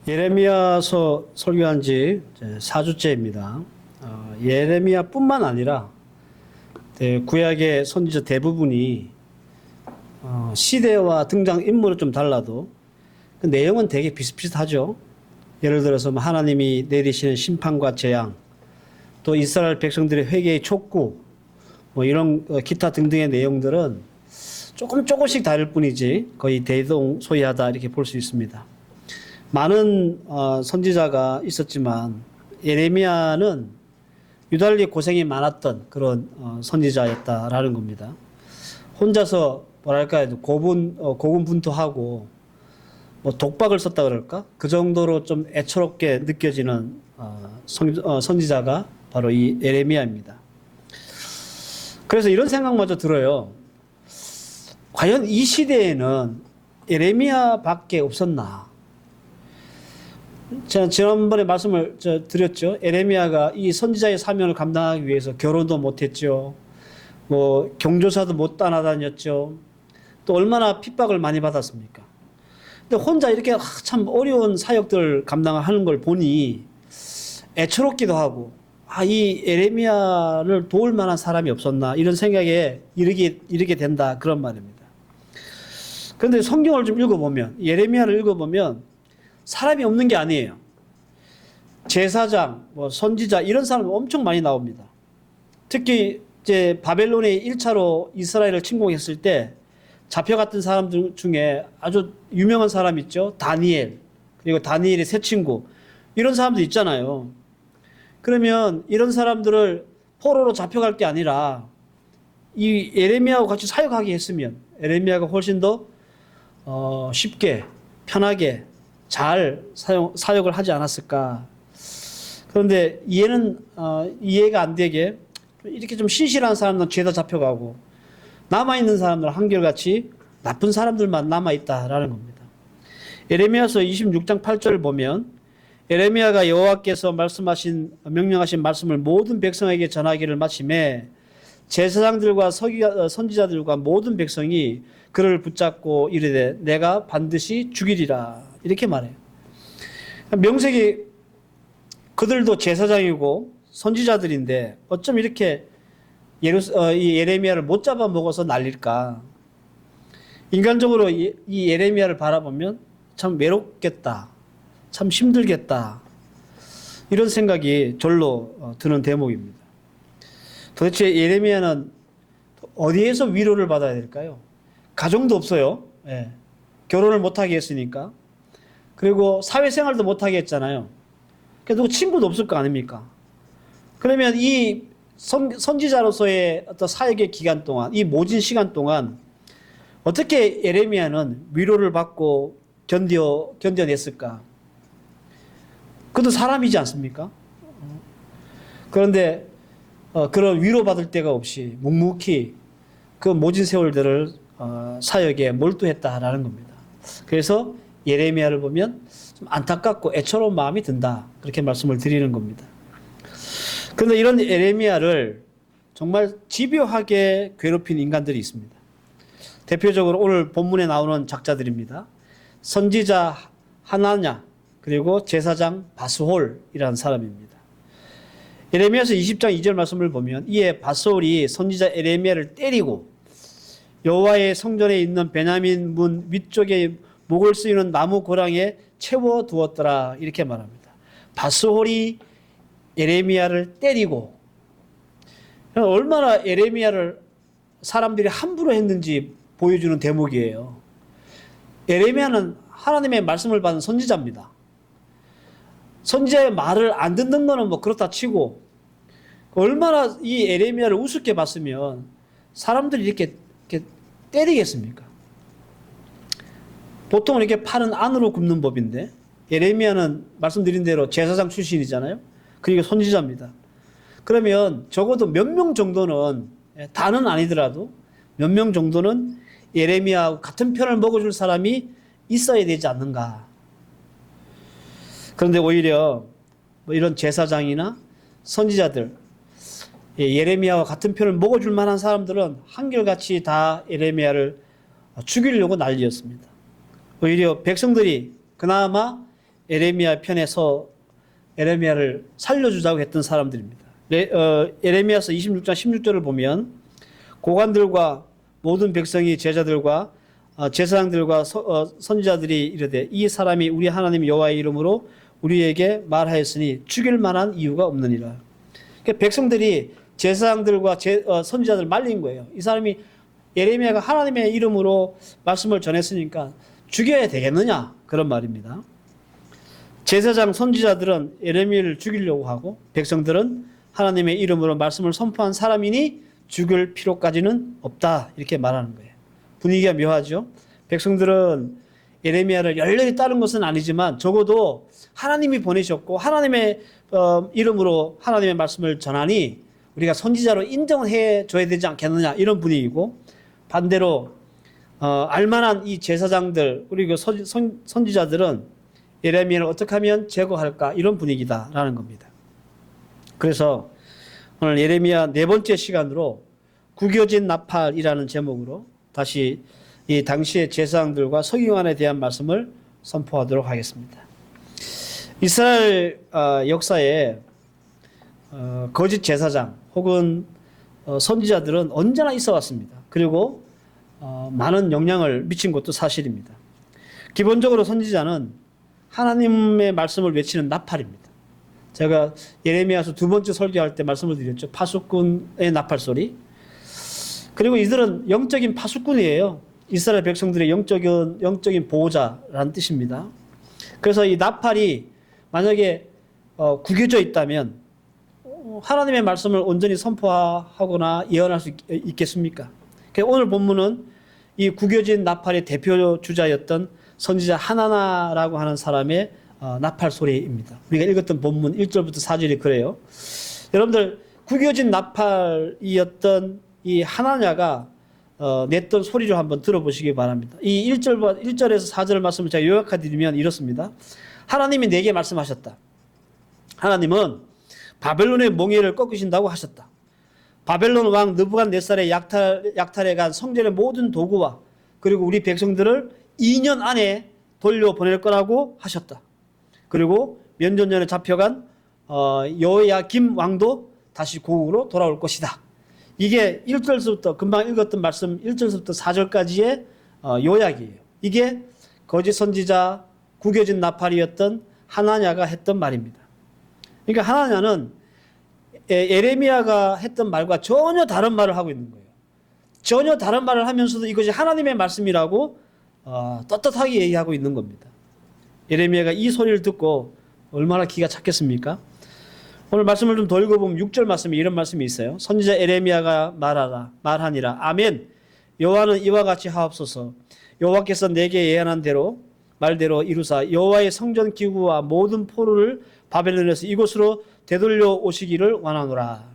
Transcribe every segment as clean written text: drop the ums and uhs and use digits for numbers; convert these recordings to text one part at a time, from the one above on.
예레미야서 설교한 지 4주째입니다. 예레미야뿐만 아니라 구약의 선지자 대부분이 시대와 등장인물은 좀 달라도 그 내용은 되게 비슷비슷하죠. 예를 들어서 하나님이 내리시는 심판과 재앙, 또 이스라엘 백성들의 회개의 촉구, 이런 기타 등등의 내용들은 조금씩 다를 뿐이지 거의 대동소이하다 이렇게 볼 수 있습니다. 많은 선지자가 있었지만 예레미야는 유달리 고생이 많았던 그런 선지자였다라는 겁니다. 혼자서 고군분투하고 독박을 썼다 그럴까? 그 정도로 좀 애처롭게 느껴지는 선지자가 바로 이 예레미야입니다. 그래서 이런 생각마저 들어요. 과연 이 시대에는 예레미야밖에 없었나? 제가 지난번에 말씀을 드렸죠. 예레미야가 이 선지자의 사명을 감당하기 위해서 결혼도 못했죠. 경조사도 못 따라다녔죠. 또 얼마나 핍박을 많이 받았습니까? 근데 혼자 이렇게 참 어려운 사역들을 감당하는 걸 보니 애처롭기도 하고, 이 예레미야를 도울 만한 사람이 없었나 이런 생각에 이르게 된다 그런 말입니다. 그런데 성경을 좀 읽어보면, 예레미야를 읽어보면 사람이 없는 게 아니에요. 제사장, 선지자 이런 사람 엄청 많이 나옵니다. 특히 이제 바벨론이 1차로 이스라엘을 침공했을 때 잡혀갔던 사람들 중에 아주 유명한 사람 있죠. 다니엘, 그리고 다니엘의 세 친구 이런 사람들 있잖아요. 그러면 이런 사람들을 포로로 잡혀갈 게 아니라 이 예레미야하고 같이 사역하게 했으면 예레미야가 훨씬 더 쉽게 편하게 잘 사역을 하지 않았을까. 그런데 이해가 안 되게 이렇게 좀 신실한 사람들은 죄다 잡혀가고 남아있는 사람들은 한결같이 나쁜 사람들만 남아있다라는 겁니다. 예레미야서 26장 8절을 보면 예레미야가 여호와께서 명령하신 말씀을 모든 백성에게 전하기를 마치매 제사장들과 선지자들과 모든 백성이 그를 붙잡고 이르되 내가 반드시 죽이리라 이렇게 말해요. 명색이 그들도 제사장이고 선지자들인데 어쩜 이렇게 이 예레미야를 못 잡아먹어서 난릴까? 인간적으로 이 예레미야를 바라보면 참 외롭겠다, 참 힘들겠다 이런 생각이 절로 드는 대목입니다. 도대체 예레미야는 어디에서 위로를 받아야 될까요? 가정도 없어요. 결혼을 못하게 했으니까. 그리고 사회생활도 못하게 했잖아요. 그래도 친구도 없을 거 아닙니까? 그러면 이 선지자로서의 어떤 사역의 기간 동안, 이 모진 시간 동안 어떻게 예레미야는 위로를 받고 견뎌냈을까? 그도 사람이지 않습니까? 그런데 그런 위로받을 데가 없이 묵묵히 그 모진 세월들을 사역에 몰두했다라는 겁니다. 그래서 예레미야를 보면 좀 안타깝고 애처로운 마음이 든다. 그렇게 말씀을 드리는 겁니다. 그런데 이런 예레미야를 정말 집요하게 괴롭힌 인간들이 있습니다. 대표적으로 오늘 본문에 나오는 작자들입니다. 선지자 하나냐 그리고 제사장 바스홀이라는 사람입니다. 예레미야서 20장 2절 말씀을 보면 이에 바스홀이 선지자 예레미야를 때리고 여호와의 성전에 있는 베냐민 문 위쪽에 목을 쓰이는 나무 고랑에 채워두었더라 이렇게 말합니다. 바스홀이 예레미야를 때리고 얼마나 예레미야를 사람들이 함부로 했는지 보여주는 대목이에요. 예레미야는 하나님의 말씀을 받은 선지자입니다. 선지자의 말을 안 듣는 거는 그렇다 치고 얼마나 이 예레미야를 우습게 봤으면 사람들이 이렇게 때리겠습니까? 보통 이렇게 팔은 안으로 굽는 법인데 예레미야는 말씀드린 대로 제사장 출신이잖아요. 그리고 선지자입니다. 그러면 적어도 몇 명 정도는 다는 아니더라도 몇 명 정도는 예레미야하고 같은 편을 먹어줄 사람이 있어야 되지 않는가. 그런데 오히려 이런 제사장이나 선지자들 예레미야와 같은 편을 먹어줄 만한 사람들은 한결같이 다 예레미야를 죽이려고 난리였습니다. 오히려 백성들이 그나마 에레미야 편에서 에레미야를 살려주자고 했던 사람들입니다. 에레미야서 26장 16절을 보면 고관들과 모든 백성이 제자들과 제사장들과 선지자들이 이르되 이 사람이 우리 하나님 여호와의 이름으로 우리에게 말하였으니 죽일 만한 이유가 없느니라. 그러니까 백성들이 제사장들과 선지자들 말린 거예요. 이 사람이 예레미야가 하나님의 이름으로 말씀을 전했으니까 죽여야 되겠느냐 그런 말입니다. 제사장 선지자들은 예레미야를 죽이려고 하고 백성들은 하나님의 이름으로 말씀을 선포한 사람이니 죽일 필요까지는 없다 이렇게 말하는 거예요. 분위기가 묘하죠. 백성들은 예레미야를 열렬히 따른 것은 아니지만 적어도 하나님이 보내셨고 하나님의 이름으로 하나님의 말씀을 전하니 우리가 선지자로 인정을 해줘야 되지 않겠느냐 이런 분위기고, 반대로 알만한 이 제사장들 그리고 선지자들은 예레미야를 어떻게 하면 제거할까 이런 분위기다라는 겁니다. 그래서 오늘 예레미야 네 번째 시간으로 구겨진 나팔이라는 제목으로 다시 이 당시의 제사장들과 서기관에 대한 말씀을 선포하도록 하겠습니다. 이스라엘 역사에 거짓 제사장 혹은 선지자들은 언제나 있어 왔습니다. 그리고 많은 영향을 미친 것도 사실입니다. 기본적으로 선지자는 하나님의 말씀을 외치는 나팔입니다. 제가 예레미야서 두 번째 설교할 때 말씀을 드렸죠. 파수꾼의 나팔 소리. 그리고 이들은 영적인 파수꾼이에요. 이스라엘 백성들의 영적인 보호자라는 뜻입니다. 그래서 이 나팔이 만약에 구겨져 있다면 하나님의 말씀을 온전히 선포하거나 예언할 수 있겠습니까? 오늘 본문은 이 구겨진 나팔의 대표 주자였던 선지자 하나나라고 하는 사람의 나팔 소리입니다. 우리가 읽었던 본문 1절부터 4절이 그래요. 여러분들 구겨진 나팔이었던 이 하나냐가 냈던 소리를 한번 들어보시기 바랍니다. 이 1절에서 4절 말씀을 제가 요약해 드리면 이렇습니다. 하나님이 내게 말씀하셨다. 하나님은 바벨론의 몽해를 꺾으신다고 하셨다. 바벨론 왕 느부갓네살의 약탈에 간 성전의 모든 도구와 그리고 우리 백성들을 2년 안에 돌려보낼 거라고 하셨다. 그리고 몇 년 전에 잡혀간 여호야김 왕도 다시 고국으로 돌아올 것이다. 이게 1절부터 금방 읽었던 말씀 1절부터 4절까지의 요약이에요. 이게 거짓 선지자 구겨진 나팔이었던 하나냐가 했던 말입니다. 그러니까 하나냐는 예레미야가 했던 말과 전혀 다른 말을 하고 있는 거예요. 전혀 다른 말을 하면서도 이것이 하나님의 말씀이라고 떳떳하게 얘기하고 있는 겁니다. 예레미야가 이 소리를 듣고 얼마나 기가 찼겠습니까? 오늘 말씀을 좀 더 읽어보면 6절 말씀에 이런 말씀이 있어요. 선지자 예레미야가 말하니라. 아멘. 여호와는 이와 같이 하옵소서. 여호와께서 내게 예언한 대로 말대로 이루사 여호와의 성전 기구와 모든 포로를 바벨론에서 이곳으로 되돌려 오시기를 원하노라.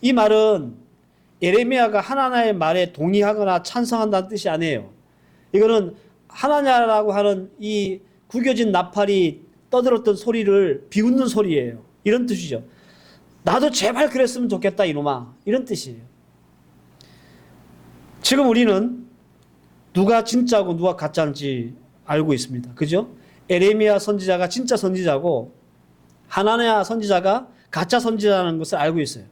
이 말은 예레미야가 하나님의 말에 동의하거나 찬성한다는 뜻이 아니에요. 이거는 하나냐라고 하는 이 구겨진 나팔이 떠들었던 소리를 비웃는 소리예요. 이런 뜻이죠. 나도 제발 그랬으면 좋겠다 이놈아. 이런 뜻이에요. 지금 우리는 누가 진짜고 누가 가짜인지 알고 있습니다. 그죠? 예레미야 선지자가 진짜 선지자고 하나냐 선지자가 가짜 선지자라는 것을 알고 있어요.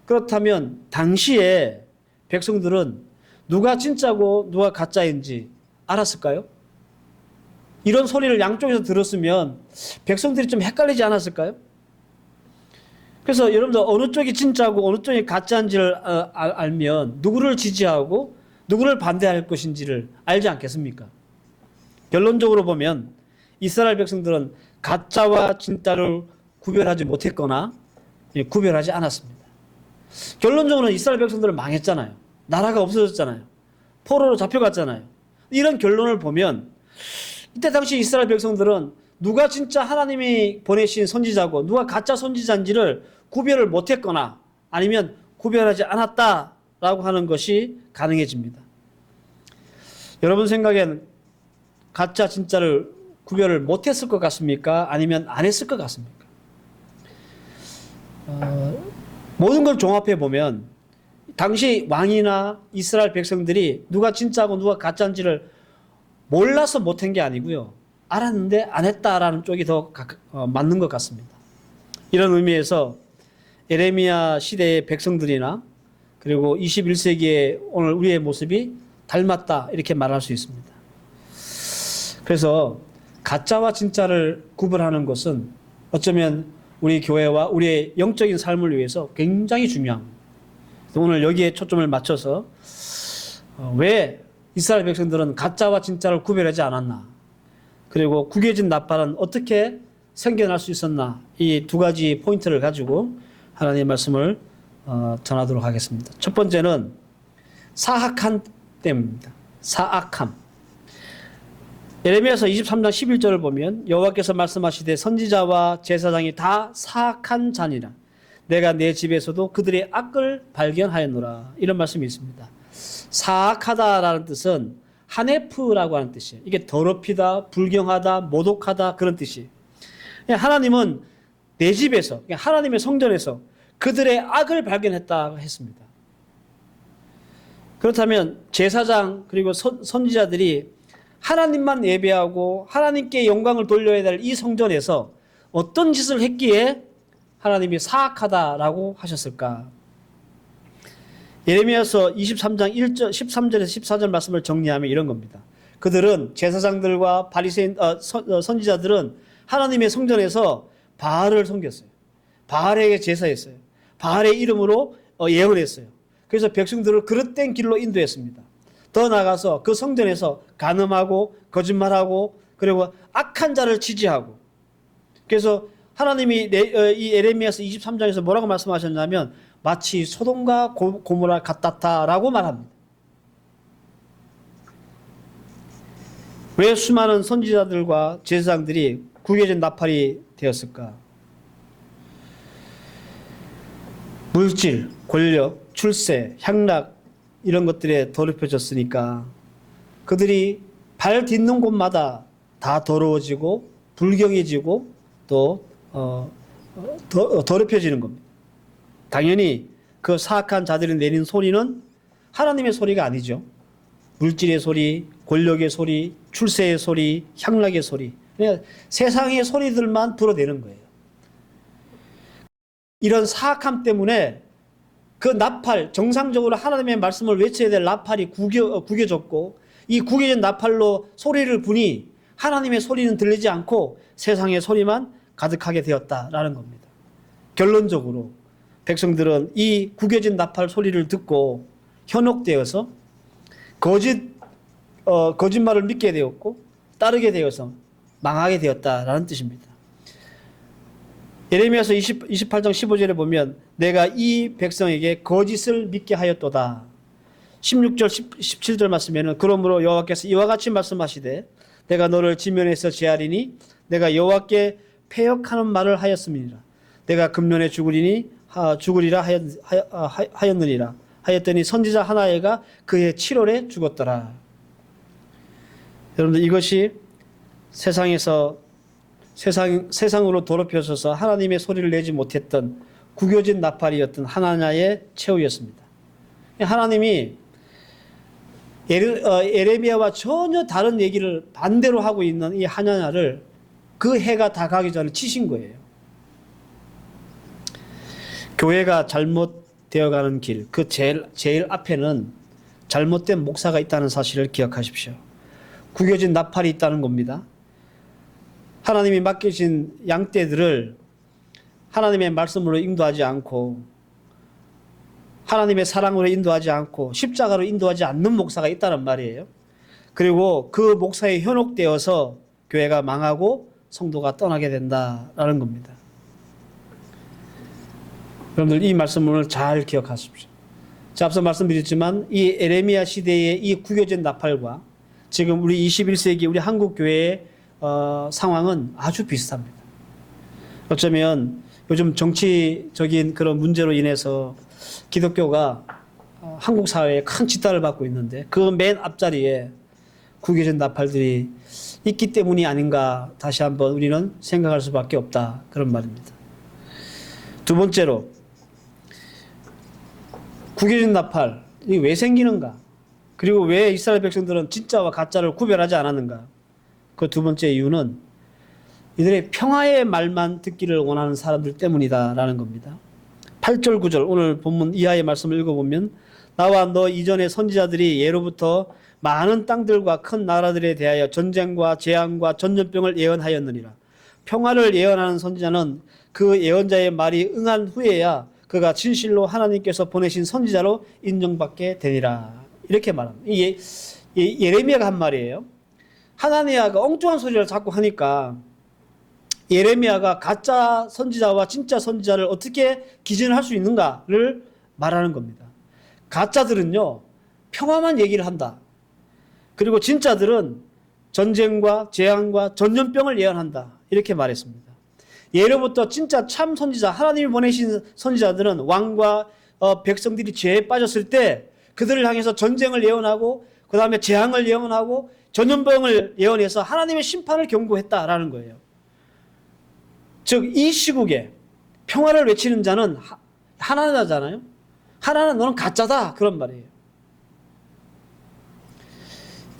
그렇다면 당시에 백성들은 누가 진짜고 누가 가짜인지 알았을까요? 이런 소리를 양쪽에서 들었으면 백성들이 좀 헷갈리지 않았을까요? 그래서 여러분들 어느 쪽이 진짜고 어느 쪽이 가짜인지를 알면 누구를 지지하고 누구를 반대할 것인지를 알지 않겠습니까? 결론적으로 보면 이스라엘 백성들은 가짜와 진짜를 구별하지 못했거나 구별하지 않았습니다. 결론적으로는 이스라엘 백성들은 망했잖아요. 나라가 없어졌잖아요. 포로로 잡혀갔잖아요. 이런 결론을 보면 이때 당시 이스라엘 백성들은 누가 진짜 하나님이 보내신 선지자고 누가 가짜 선지자인지를 구별을 못했거나 아니면 구별하지 않았다라고 하는 것이 가능해집니다. 여러분 생각엔 가짜 진짜를 구별을 못했을 것 같습니까? 아니면 안 했을 것 같습니까? 모든 걸 종합해 보면 당시 왕이나 이스라엘 백성들이 누가 진짜고 누가 가짜인지를 몰라서 못한 게 아니고요. 알았는데 안 했다라는 쪽이 더 맞는 것 같습니다. 이런 의미에서 에레미야 시대의 백성들이나 그리고 21세기의 오늘 우리의 모습이 닮았다 이렇게 말할 수 있습니다. 그래서 가짜와 진짜를 구분하는 것은 어쩌면 우리 교회와 우리의 영적인 삶을 위해서 굉장히 중요합니다. 오늘 여기에 초점을 맞춰서 왜 이스라엘 백성들은 가짜와 진짜를 구별하지 않았나, 그리고 구겨진 나팔은 어떻게 생겨날 수 있었나, 이 두 가지 포인트를 가지고 하나님의 말씀을 전하도록 하겠습니다. 첫 번째는 사악한 때문입니다. 사악함. 예레미야서 23장 11절을 보면 여호와께서 말씀하시되 선지자와 제사장이 다 사악한 자니라. 내가 내 집에서도 그들의 악을 발견하였노라. 이런 말씀이 있습니다. 사악하다라는 뜻은 하네프라고 하는 뜻이에요. 이게 더럽히다, 불경하다, 모독하다 그런 뜻이에요. 하나님은 내 집에서, 하나님의 성전에서 그들의 악을 발견했다고 했습니다. 그렇다면 제사장 그리고 선지자들이 하나님만 예배하고 하나님께 영광을 돌려야 될 이 성전에서 어떤 짓을 했기에 하나님이 사악하다라고 하셨을까? 예레미야서 23장 1절, 13절에서 14절 말씀을 정리하면 이런 겁니다. 그들은 제사장들과 바리새인 선지자들은 하나님의 성전에서 바알을 섬겼어요. 바알에게 제사했어요. 바알의 이름으로 예언했어요. 그래서 백성들을 그릇된 길로 인도했습니다. 더 나아가서 그 성전에서 간음하고 거짓말하고 그리고 악한 자를 지지하고, 그래서 하나님이 이 에레미야서 23장에서 뭐라고 말씀하셨냐면 마치 소돔과 고모라 같았다라고 말합니다. 왜 수많은 선지자들과 제사장들이 구겨진 나팔이 되었을까? 물질, 권력, 출세, 향락 이런 것들에 더럽혀졌으니까 그들이 발 딛는 곳마다 다 더러워지고 불경해지고 또 더럽혀지는 겁니다. 당연히 그 사악한 자들이 내는 소리는 하나님의 소리가 아니죠. 물질의 소리, 권력의 소리, 출세의 소리, 향락의 소리, 그냥 세상의 소리들만 불어대는 거예요. 이런 사악함 때문에 그 나팔, 정상적으로 하나님의 말씀을 외쳐야 될 나팔이 구겨졌고, 이 구겨진 나팔로 소리를 부니 하나님의 소리는 들리지 않고 세상의 소리만 가득하게 되었다라는 겁니다. 결론적으로 백성들은 이 구겨진 나팔 소리를 듣고 현혹되어서 거짓말을 믿게 되었고 따르게 되어서 망하게 되었다라는 뜻입니다. 예레미야서 28장 15절에 보면 내가 이 백성에게 거짓을 믿게 하였도다. 16절 17절 말씀에는 그러므로 여호와께서 이와 같이 말씀하시되 내가 너를 지면에서 제하리니 내가 여호와께 패역하는 말을 하였음이니라. 내가 금년에 죽으리라 하였느니라. 하였더니 선지자 하나에가 그해 7월에 죽었더라. 여러분들 이것이 세상으로 더럽혀져서 하나님의 소리를 내지 못했던 구겨진 나팔이었던 하나냐의 최후였습니다. 하나님이 에레미야와 전혀 다른 얘기를 반대로 하고 있는 이 하나냐를 그 해가 다 가기 전에 치신 거예요. 교회가 잘못되어가는 길, 그 제일 앞에는 잘못된 목사가 있다는 사실을 기억하십시오. 구겨진 나팔이 있다는 겁니다. 하나님이 맡기신 양떼들을 하나님의 말씀으로 인도하지 않고 하나님의 사랑으로 인도하지 않고 십자가로 인도하지 않는 목사가 있다는 말이에요. 그리고 그 목사에 현혹되어서 교회가 망하고 성도가 떠나게 된다라는 겁니다. 여러분들 이 말씀을 잘 기억하십시오. 자, 앞서 말씀드렸지만 이 에레미야 시대의 이 구겨진 나팔과 지금 우리 21세기 우리 한국 교회의 상황은 아주 비슷합니다. 어쩌면 요즘 정치적인 그런 문제로 인해서 기독교가 한국 사회에 큰 짓달을 받고 있는데 그 맨 앞자리에 구겨진 나팔들이 있기 때문이 아닌가 다시 한번 우리는 생각할 수밖에 없다, 그런 말입니다. 두 번째로 구겨진 나팔, 이게 왜 생기는가? 그리고 왜 이스라엘 백성들은 진짜와 가짜를 구별하지 않았는가? 그 두 번째 이유는 이들의 평화의 말만 듣기를 원하는 사람들 때문이다라는 겁니다. 8절 9절 오늘 본문 이하의 말씀을 읽어보면 나와 너 이전의 선지자들이 예로부터 많은 땅들과 큰 나라들에 대하여 전쟁과 재앙과 전염병을 예언하였느니라. 평화를 예언하는 선지자는 그 예언자의 말이 응한 후에야 그가 진실로 하나님께서 보내신 선지자로 인정받게 되니라. 이렇게 말합니다. 이게 예레미야가 한 말이에요. 하나니아가 엉뚱한 소리를 자꾸 하니까 예레미야가 가짜 선지자와 진짜 선지자를 어떻게 기준할 수 있는가를 말하는 겁니다. 가짜들은요, 평화만 얘기를 한다. 그리고 진짜들은 전쟁과 재앙과 전염병을 예언한다. 이렇게 말했습니다. 예로부터 진짜 참 선지자, 하나님이 보내신 선지자들은 왕과 백성들이 죄에 빠졌을 때 그들을 향해서 전쟁을 예언하고 그 다음에 재앙을 예언하고 전염병을 예언해서 하나님의 심판을 경고했다라는 거예요. 즉 이 시국에 평화를 외치는 자는 하나님이잖아요. 하나는 너는 가짜다 그런 말이에요.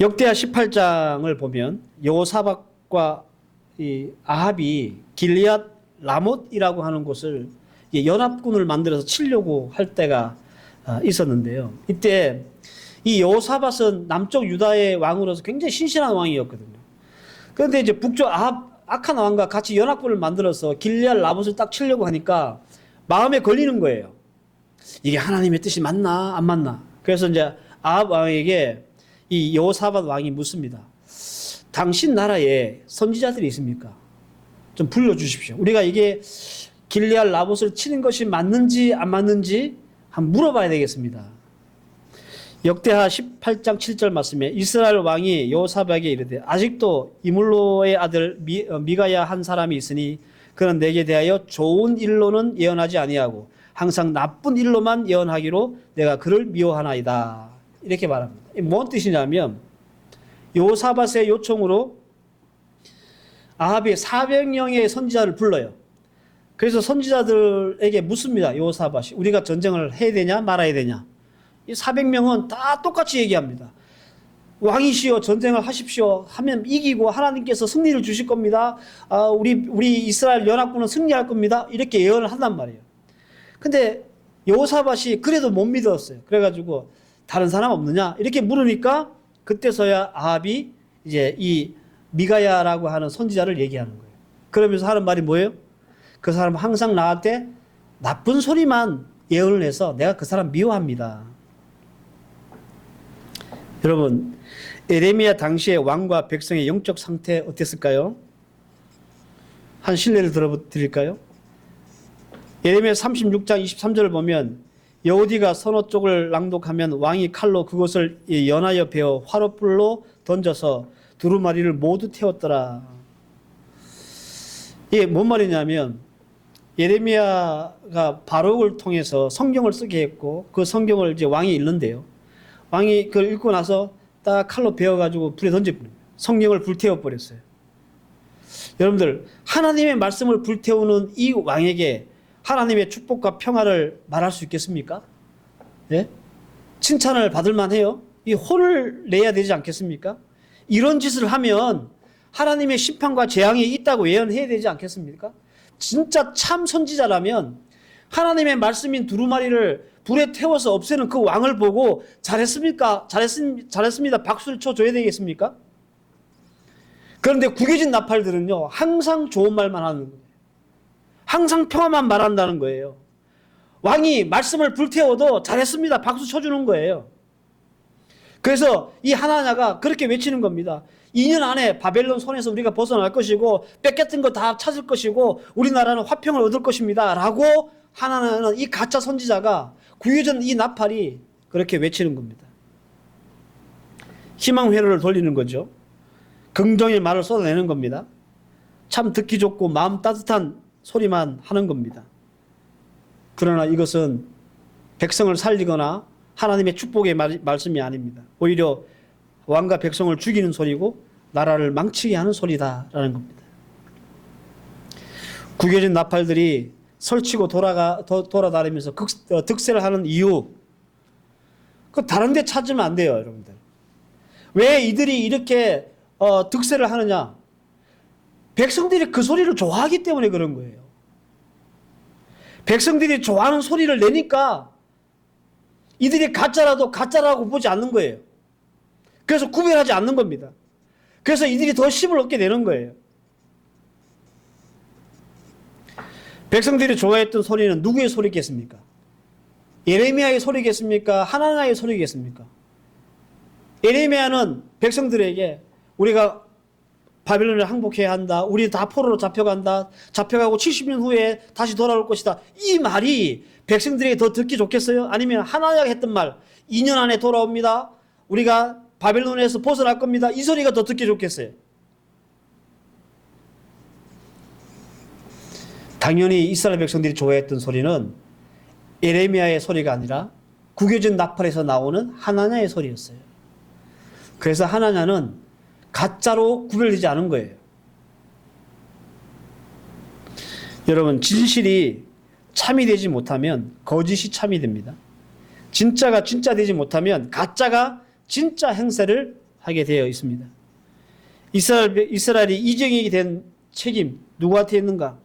역대하 18장을 보면 여호사밧과 이 아합이 길리앗 라못이라고 하는 곳을 연합군을 만들어서 치려고 할 때가 있었는데요. 이때 이 여호사밧은 남쪽 유다의 왕으로서 굉장히 신실한 왕이었거든요. 그런데 이제 북쪽 악한 왕과 같이 연합군을 만들어서 길리앗 라못을 딱 치려고 하니까 마음에 걸리는 거예요. 이게 하나님의 뜻이 맞나 안 맞나. 그래서 이제 아합 왕에게 이 여호사밧 왕이 묻습니다. 당신 나라에 선지자들이 있습니까? 좀 불러주십시오. 우리가 이게 길리앗 라못을 치는 것이 맞는지 안 맞는지 한번 물어봐야 되겠습니다. 역대하 18장 7절 말씀에 이스라엘 왕이 여호사밧에게 이르되 아직도 이물로의 아들 미가야 한 사람이 있으니 그는 내게 대하여 좋은 일로는 예언하지 아니하고 항상 나쁜 일로만 예언하기로 내가 그를 미워하나이다. 이렇게 말합니다. 뭔 뜻이냐면 여호사밧의 요청으로 아합이 400명의 선지자를 불러요. 그래서 선지자들에게 묻습니다. 여호사밧이 우리가 전쟁을 해야 되냐 말아야 되냐. 이 400명은 다 똑같이 얘기합니다. 왕이시여 전쟁을 하십시오 하면 이기고 하나님께서 승리를 주실 겁니다. 우리 이스라엘 연합군은 승리할 겁니다. 이렇게 예언을 한단 말이에요. 근데 여호사밧이 그래도 못 믿었어요. 그래가지고 다른 사람 없느냐 이렇게 물으니까 그때서야 아합이 이제 이 미가야라고 하는 선지자를 얘기하는 거예요. 그러면서 하는 말이 뭐예요? 그 사람은 항상 나한테 나쁜 소리만 예언을 해서 내가 그 사람 미워합니다. 여러분 예레미야 당시의 왕과 백성의 영적 상태 어땠을까요? 한 신뢰를 들어드릴까요? 예레미야 36장 23절을 보면 여호디가 선어 쪽을 낭독하면 왕이 칼로 그것을 연하여 베어 화롯불로 던져서 두루마리를 모두 태웠더라. 이게 뭔 말이냐면 예레미야가 바룩을 통해서 성경을 쓰게 했고 그 성경을 이제 왕이 읽는데요. 왕이 그걸 읽고 나서 딱 칼로 베어가지고 불에 던져버려요. 성경을 불태워버렸어요. 여러분들 하나님의 말씀을 불태우는 이 왕에게 하나님의 축복과 평화를 말할 수 있겠습니까? 예? 칭찬을 받을 만해요. 이 혼을 내야 되지 않겠습니까? 이런 짓을 하면 하나님의 심판과 재앙이 있다고 예언해야 되지 않겠습니까? 진짜 참 선지자라면 하나님의 말씀인 두루마리를 불에 태워서 없애는 그 왕을 보고 잘했습니까? 잘했습니다. 박수를 쳐줘야 되겠습니까? 그런데 구겨진 나팔들은요, 항상 좋은 말만 하는 거예요. 항상 평화만 말한다는 거예요. 왕이 말씀을 불태워도 잘했습니다. 박수 쳐주는 거예요. 그래서 이 하나냐가 그렇게 외치는 겁니다. 2년 안에 바벨론 손에서 우리가 벗어날 것이고 뺏겼던 거 다 찾을 것이고 우리나라는 화평을 얻을 것입니다. 라고 하나냐는 이 가짜 선지자가 구겨진 이 나팔이 그렇게 외치는 겁니다. 희망 회로를 돌리는 거죠. 긍정의 말을 쏟아내는 겁니다. 참 듣기 좋고 마음 따뜻한 소리만 하는 겁니다. 그러나 이것은 백성을 살리거나 하나님의 축복의 말씀이 아닙니다. 오히려 왕과 백성을 죽이는 소리고 나라를 망치게 하는 소리다라는 겁니다. 구겨진 나팔들이 설치고 돌아다니면서 득세를 하는 이유, 그 다른 데 찾으면 안 돼요, 여러분들. 왜 이들이 이렇게 득세를 하느냐? 백성들이 그 소리를 좋아하기 때문에 그런 거예요. 백성들이 좋아하는 소리를 내니까 이들이 가짜라도 가짜라고 보지 않는 거예요. 그래서 구별하지 않는 겁니다. 그래서 이들이 더 힘을 얻게 되는 거예요. 백성들이 좋아했던 소리는 누구의 소리겠습니까? 예레미야의 소리겠습니까? 하나냐의 소리겠습니까? 예레미야는 백성들에게 우리가 바벨론을 항복해야 한다. 우리 다 포로로 잡혀간다. 잡혀가고 70년 후에 다시 돌아올 것이다. 이 말이 백성들에게 더 듣기 좋겠어요? 아니면 하나냐가 했던 말 2년 안에 돌아옵니다. 우리가 바벨론에서 벗어날 겁니다. 이 소리가 더 듣기 좋겠어요? 당연히 이스라엘 백성들이 좋아했던 소리는 예레미야의 소리가 아니라 구겨진 나팔에서 나오는 하나냐의 소리였어요. 그래서 하나냐는 가짜로 구별되지 않은 거예요. 여러분, 진실이 참이 되지 못하면 거짓이 참이 됩니다. 진짜가 진짜 되지 못하면 가짜가 진짜 행세를 하게 되어 있습니다. 이스라엘이 이정이 된 책임 누구한테 있는가?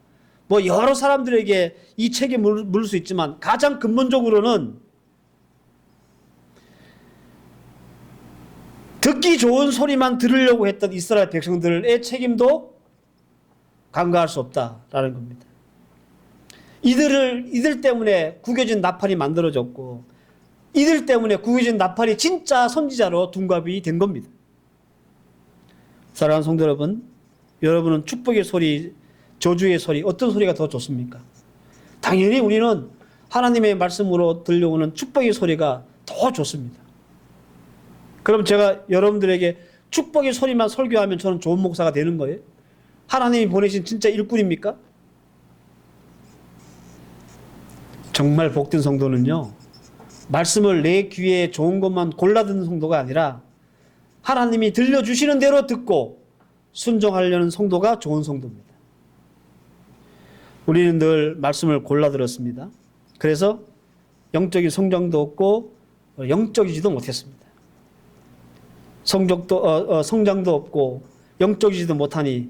뭐 여러 사람들에게 이 책임을 물을 수 있지만 가장 근본적으로는 듣기 좋은 소리만 들으려고 했던 이스라엘 백성들의 책임도 간과할 수 없다라는 겁니다. 이들 때문에 구겨진 나팔이 만들어졌고 이들 때문에 구겨진 나팔이 진짜 선지자로 둔갑이 된 겁니다. 사랑하는 성도 여러분, 여러분은 축복의 소리, 저주의 소리, 어떤 소리가 더 좋습니까? 당연히 우리는 하나님의 말씀으로 들려오는 축복의 소리가 더 좋습니다. 그럼 제가 여러분들에게 축복의 소리만 설교하면 저는 좋은 목사가 되는 거예요? 하나님이 보내신 진짜 일꾼입니까? 정말 복된 성도는요, 말씀을 내 귀에 좋은 것만 골라 듣는 성도가 아니라 하나님이 들려주시는 대로 듣고 순종하려는 성도가 좋은 성도입니다. 우리는 늘 말씀을 골라 들었습니다. 그래서 영적인 성장도 없고 영적이지도 못했습니다. 성장도 없고 영적이지도 못하니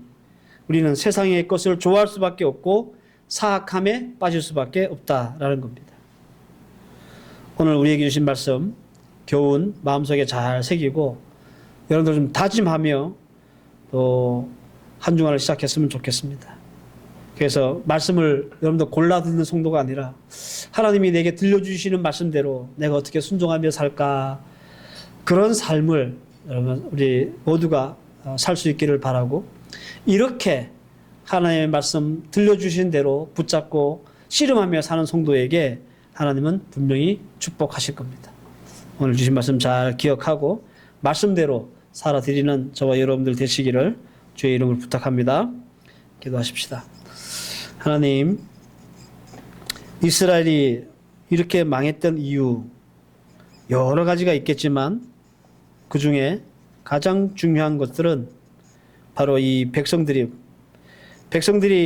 우리는 세상의 것을 좋아할 수밖에 없고 사악함에 빠질 수밖에 없다라는 겁니다. 오늘 우리에게 주신 말씀 교훈 마음속에 잘 새기고 여러분들 좀 다짐하며 또 한 주간을 시작했으면 좋겠습니다. 그래서 말씀을 여러분들 골라 듣는 성도가 아니라 하나님이 내게 들려주시는 말씀대로 내가 어떻게 순종하며 살까, 그런 삶을 여러분 우리 모두가 살 수 있기를 바라고, 이렇게 하나님의 말씀 들려주신 대로 붙잡고 씨름하며 사는 성도에게 하나님은 분명히 축복하실 겁니다. 오늘 주신 말씀 잘 기억하고 말씀대로 살아드리는 저와 여러분들 되시기를 주의 이름으로 부탁합니다. 기도하십시다. 하나님, 이스라엘이 이렇게 망했던 이유 여러 가지가 있겠지만 그 중에 가장 중요한 것들은 바로 이 백성들이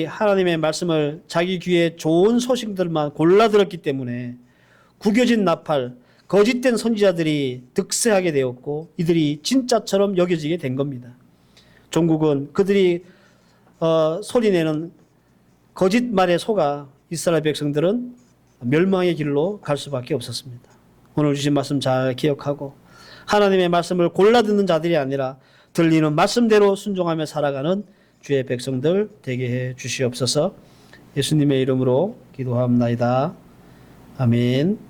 하나님의 말씀을 자기 귀에 좋은 소식들만 골라 들었기 때문에 구겨진 나팔, 거짓된 선지자들이 득세하게 되었고 이들이 진짜처럼 여겨지게 된 겁니다. 종국은 그들이 소리내는 거짓말에 속아 이스라엘 백성들은 멸망의 길로 갈 수밖에 없었습니다. 오늘 주신 말씀 잘 기억하고 하나님의 말씀을 골라 듣는 자들이 아니라 들리는 말씀대로 순종하며 살아가는 주의 백성들 되게 해 주시옵소서. 예수님의 이름으로 기도합나이다. 아멘.